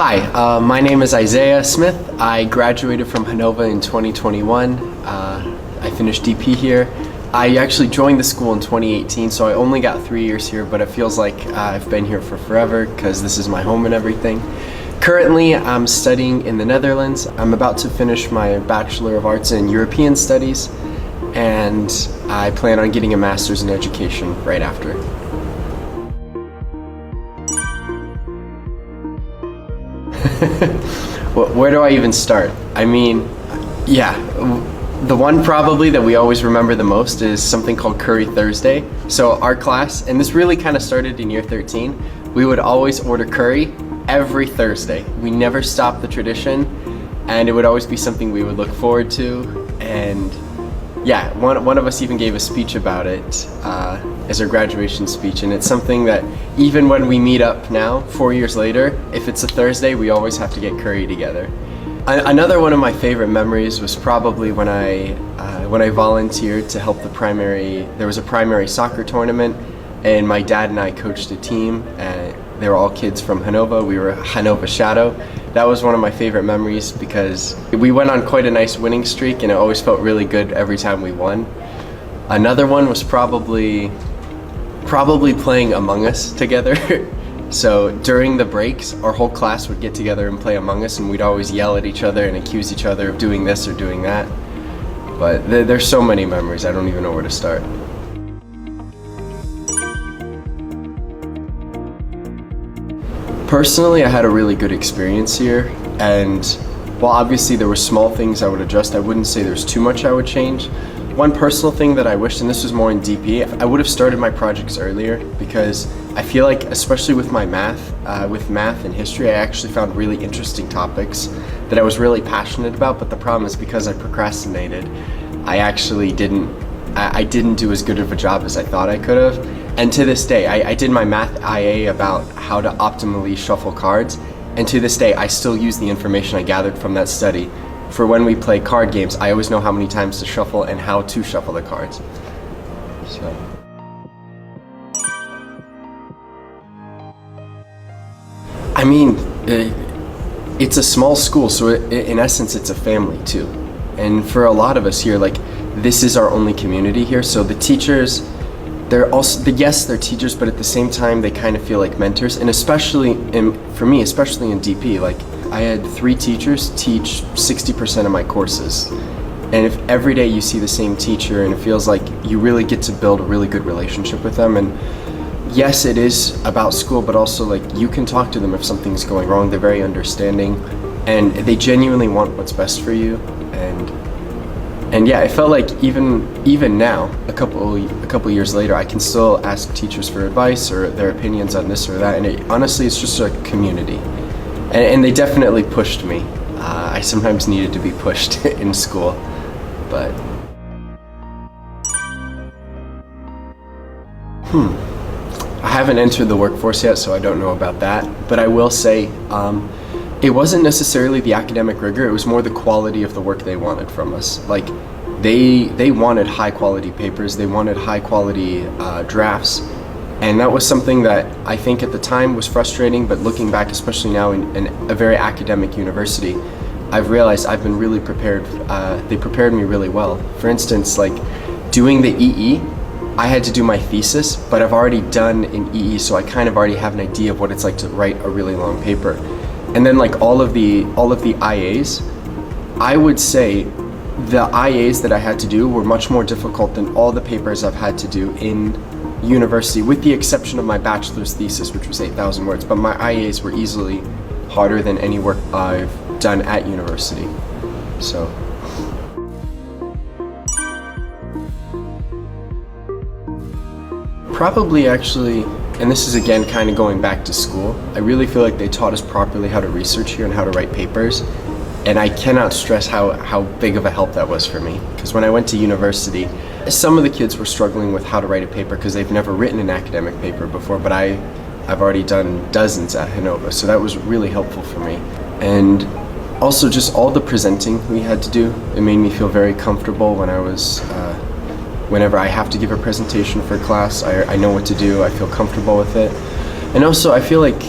Hi, my name is Isaiah Smith. I graduated from Hanova in 2021. I finished DP here. I actually joined the school in 2018, so I only got 3 years here, but it feels like I've been here for forever because this is my home and everything. Currently, I'm studying in the Netherlands. I'm about to finish my Bachelor of Arts in European Studies, and I plan on getting a Master's in Education right after. Where do I even start? I mean, yeah, the one probably that we always remember the most is something called Curry Thursday. So our class, and this really kind of started in year 13, we would always order curry every Thursday. We never stopped the tradition, and it would always be something we would look forward to. And yeah, one of us even gave a speech about it as our graduation speech, and it's something that even when we meet up now, 4 years later, if it's a Thursday, we always have to get curry together. Another one of my favorite memories was probably when I volunteered to help there was a primary soccer tournament, and my dad and I coached a team, and they were all kids from Hanova. We were Hanova Shadow. That was one of my favorite memories because we went on quite a nice winning streak, and it always felt really good every time we won. Another one was probably playing Among Us together. So during the breaks, our whole class would get together and play Among Us, and we'd always yell at each other and accuse each other of doing this or doing that. But there's so many memories, I don't even know where to start. Personally, I had a really good experience here, and while obviously there were small things I would adjust, I wouldn't say there's too much I would change. One personal thing that I wished, and this was more in DP, I would have started my projects earlier, because I feel like, especially with my math and history, I actually found really interesting topics that I was really passionate about, but the problem is because I procrastinated, I didn't do as good of a job as I thought I could have. And to this day, I did my math IA about how to optimally shuffle cards, and to this day, I still use the information I gathered from that study. For when we play card games, I always know how many times to shuffle and how to shuffle the cards. So. I mean, it's a small school, so in essence, it's a family too. And for a lot of us here, like, this is our only community here, so the teachers, yes, they're teachers, but at the same time, they kind of feel like mentors. And for me, especially in DP, like, I had 3 teachers teach 60% of my courses. And if every day you see the same teacher, and it feels like you really get to build a really good relationship with them. And yes, it is about school, but also, like, you can talk to them if something's going wrong. They're very understanding, and they genuinely want what's best for you. And yeah, it felt like even now, a couple years later, I can still ask teachers for advice or their opinions on this or that, and honestly, it's just a community. And they definitely pushed me. I sometimes needed to be pushed in school, but I haven't entered the workforce yet, so I don't know about that. But I will say, it wasn't necessarily the academic rigor, it was more the quality of the work they wanted from us. Like, they wanted high quality papers, they wanted high quality drafts, and that was something that I think at the time was frustrating, but looking back, especially now in a very academic university, I've realized I've been really prepared, they prepared me really well. For instance, like, doing the EE, I had to do my thesis, but I've already done an EE, so I kind of already have an idea of what it's like to write a really long paper. And then, like, all of the IAs, I would say the IAs that I had to do were much more difficult than all the papers I've had to do in university, with the exception of my bachelor's thesis, which was 8,000 words, but my IAs were easily harder than any work I've done at university. So. Probably actually, and this is again kind of going back to school, I really feel like they taught us properly how to research here and how to write papers, and I cannot stress how big of a help that was for me. Because when I went to university, some of the kids were struggling with how to write a paper because they've never written an academic paper before, but I've already done dozens at Hanova, so that was really helpful for me. And also just all the presenting we had to do, it made me feel very comfortable when whenever I have to give a presentation for class, I know what to do, I feel comfortable with it. And also I feel like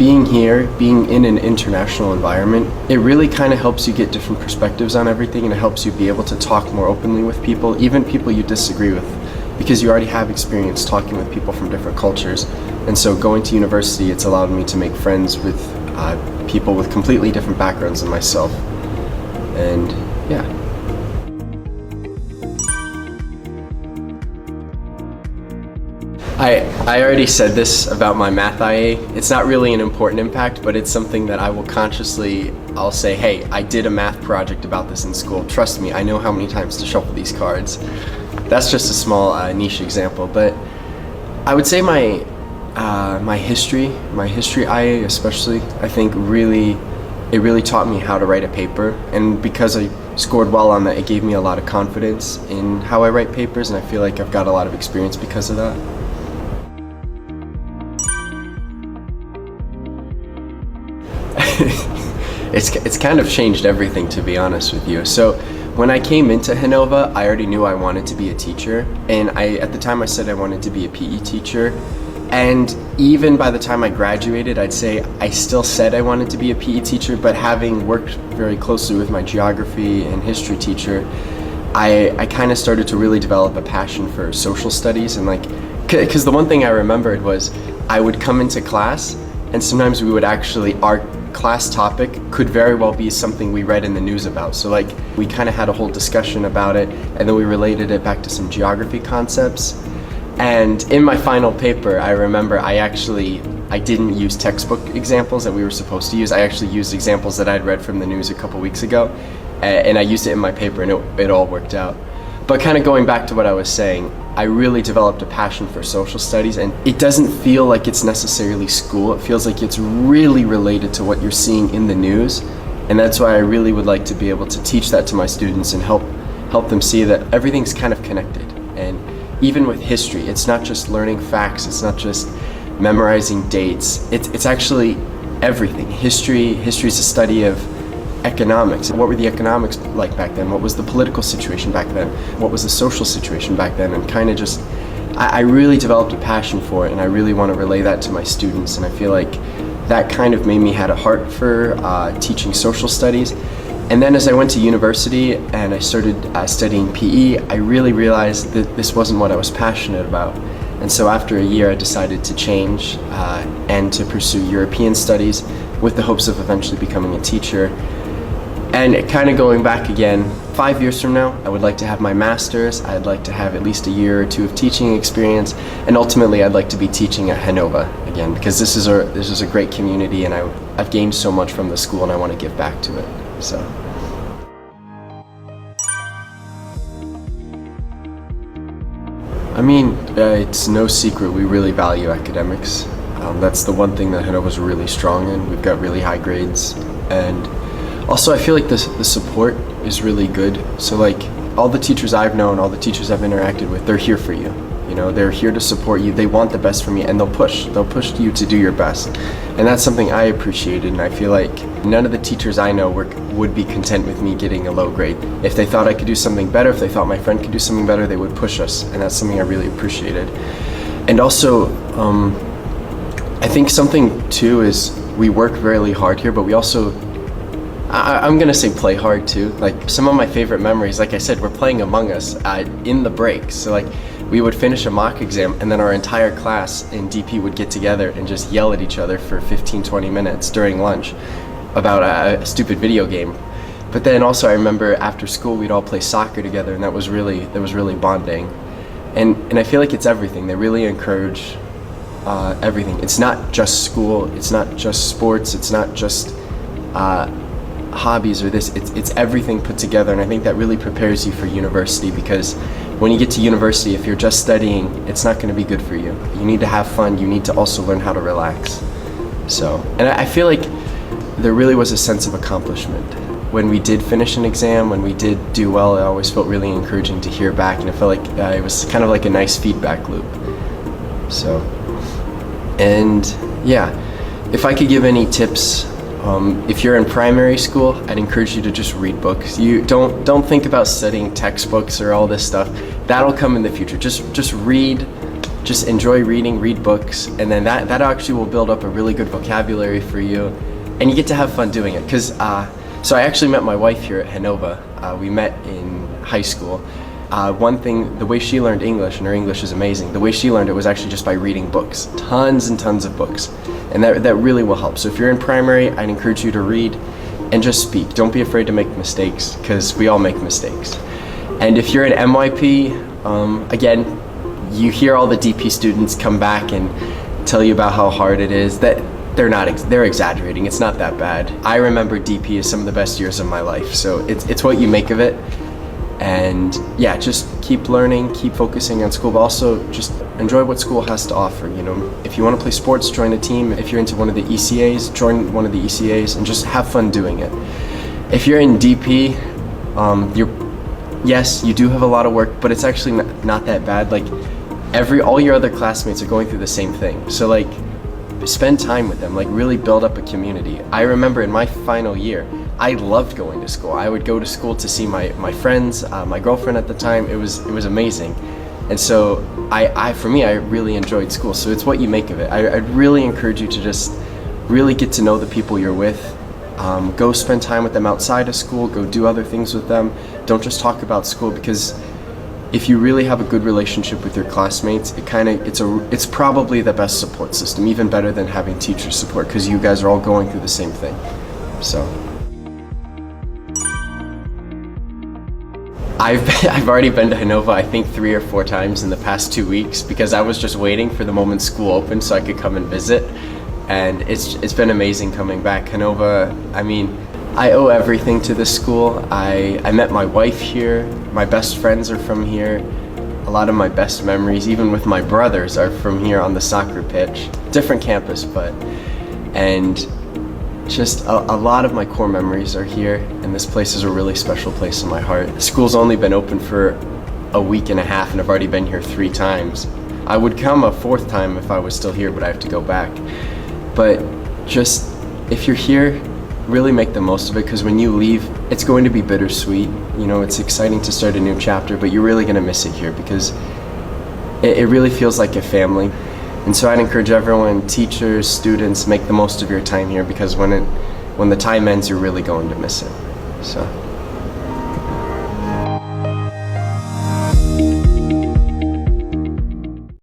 being here, being in an international environment, it really kind of helps you get different perspectives on everything, and it helps you be able to talk more openly with people, even people you disagree with, because you already have experience talking with people from different cultures. And so going to university, it's allowed me to make friends with people with completely different backgrounds than myself. And yeah. I already said this about my math IA. It's not really an important impact, but it's something that I will consciously, I'll say, hey, I did a math project about this in school. Trust me, I know how many times to shuffle these cards. That's just a small niche example, but I would say my history IA especially, I think it really taught me how to write a paper, and because I scored well on that, it gave me a lot of confidence in how I write papers, and I feel like I've got a lot of experience because of that. It's kind of changed everything, to be honest with you. So when I came into Hanova, I already knew I wanted to be a teacher, and at the time I said I wanted to be a PE teacher. And even by the time I graduated, I'd say I still said I wanted to be a PE teacher, but having worked very closely with my geography and history teacher, I kind of started to really develop a passion for social studies. And because the one thing I remembered was I would come into class, and sometimes we would our class topic could very well be something we read in the news about. So we kind of had a whole discussion about it, and then we related it back to some geography concepts. And in my final paper, I remember I didn't use textbook examples that we were supposed to use. I actually used examples that I'd read from the news a couple weeks ago, and I used it in my paper, and it all worked out. But kind of going back to what I was saying, I really developed a passion for social studies, and it doesn't feel like it's necessarily school. It feels like it's really related to what you're seeing in the news, and that's why I really would like to be able to teach that to my students and help them see that everyth's kind of connected. And even with history, it's not just learning facts, it's not just memorizing dates, it's actually everything. History is a study of economics. What were the economics like back then? What was the political situation back then? What was the social situation back then? And kind of just, I really developed a passion for it, and I really want to relay that to my students. And I feel like that kind of made me had a heart for teaching social studies. And then as I went to university and I started studying PE, I really realized that this wasn't what I was passionate about. And so after a year, I decided to change and to pursue European studies with the hopes of eventually becoming a teacher. And kind of going back again, 5 years from now, I would like to have my master's. I'd like to have at least a year or two of teaching experience, and ultimately I'd like to be teaching at Hanova again, because this is a great community, and I've gained so much from the school, and I want to give back to it. So. I mean, it's no secret we really value academics. That's the one thing that Hanova's really strong in. We've got really high grades, and also I feel like the support is really good. So all the teachers I've known, all the teachers I've interacted with, they're here for you. You know, they're here to support you. They want the best from you, and they'll push you to do your best. And that's something I appreciated, and I feel like none of the teachers I know would be content with me getting a low grade. If they thought I could do something better, if they thought my friend could do something better, they would push us, and that's something I really appreciated. And also, I think something too is we work really hard here, but we also, I'm gonna say play hard too. Some of my favorite memories, like I said, we're playing Among Us in the break. So we would finish a mock exam, and then our entire class in DP would get together and just yell at each other for 15-20 minutes during lunch about a stupid video game. But then also I remember after school we'd all play soccer together, and that was really bonding. And I feel like it's everything. They really encourage everything. It's not just school, it's not just sports, it's not just hobbies or this, it's everything put together, and I think that really prepares you for university, because when you get to university, if you're just studying, it's not going to be good for you. You need to have fun, you need to also learn how to relax. So, and I feel like there really was a sense of accomplishment. When we did finish an exam, when we did do well, it always felt really encouraging to hear back, and it felt like it was kind of like a nice feedback loop. So, and yeah, if I could give any tips, if you're in primary school, I'd encourage you to just read books. You don't think about studying textbooks or all this stuff. That'll come in the future. Just read just enjoy reading, read books, and then that actually will build up a really good vocabulary for you, and you get to have fun doing it. Because so I actually met my wife here at Hanova. We met in high school. One thing, the way she learned English, and her English is amazing, the way she learned it was actually just by reading books, tons and tons of books, and that really will help. So if you're in primary, I'd encourage you to read and just speak. Don't be afraid to make mistakes, because we all make mistakes. And if you're in MYP, again, you hear all the DP students come back and tell you about how hard it is. That they're exaggerating. It's not that bad. I remember DP as some of the best years of my life. So it's what you make of it. And yeah, just keep learning, keep focusing on school, but also just enjoy what school has to offer. You know, if you want to play sports, join a team. If you're into one of the ECAs, join one of the ECAs and just have fun doing it. If you're in DP, yes, you do have a lot of work, but it's actually not that bad. Like, all your other classmates are going through the same thing. So like, spend time with them, like really build up a community. I remember in my final year, I loved going to school. I would go to school to see my friends, my girlfriend at the time. It was amazing. And so for me, I really enjoyed school. So it's what you make of it. I'd really encourage you to just really get to know the people you're with. Go spend time with them outside of school, go do other things with them. Don't just talk about school, because if you really have a good relationship with your classmates, it's probably the best support system, even better than having teacher support, because you guys are all going through the same thing. So I've already been to Hanova, I think 3 or 4 times in the past 2 weeks, because I was just waiting for the moment school opened so I could come and visit. And it's been amazing coming back. Hanova, I mean, I owe everything to this school. I met my wife here. My best friends are from here. A lot of my best memories, even with my brothers, are from here on the soccer pitch. Different campus, and just a lot of my core memories are here, and this place is a really special place in my heart. The school's only been open for a week and a half, and I've already been here 3 times. I would come a 4th time if I was still here, but I have to go back. But just, if you're here, really make the most of it, because when you leave, it's going to be bittersweet. You know, it's exciting to start a new chapter, but you're really going to miss it here, because it really feels like a family. And so I'd encourage everyone, teachers, students, make the most of your time here, because when the time ends, you're really going to miss it. So.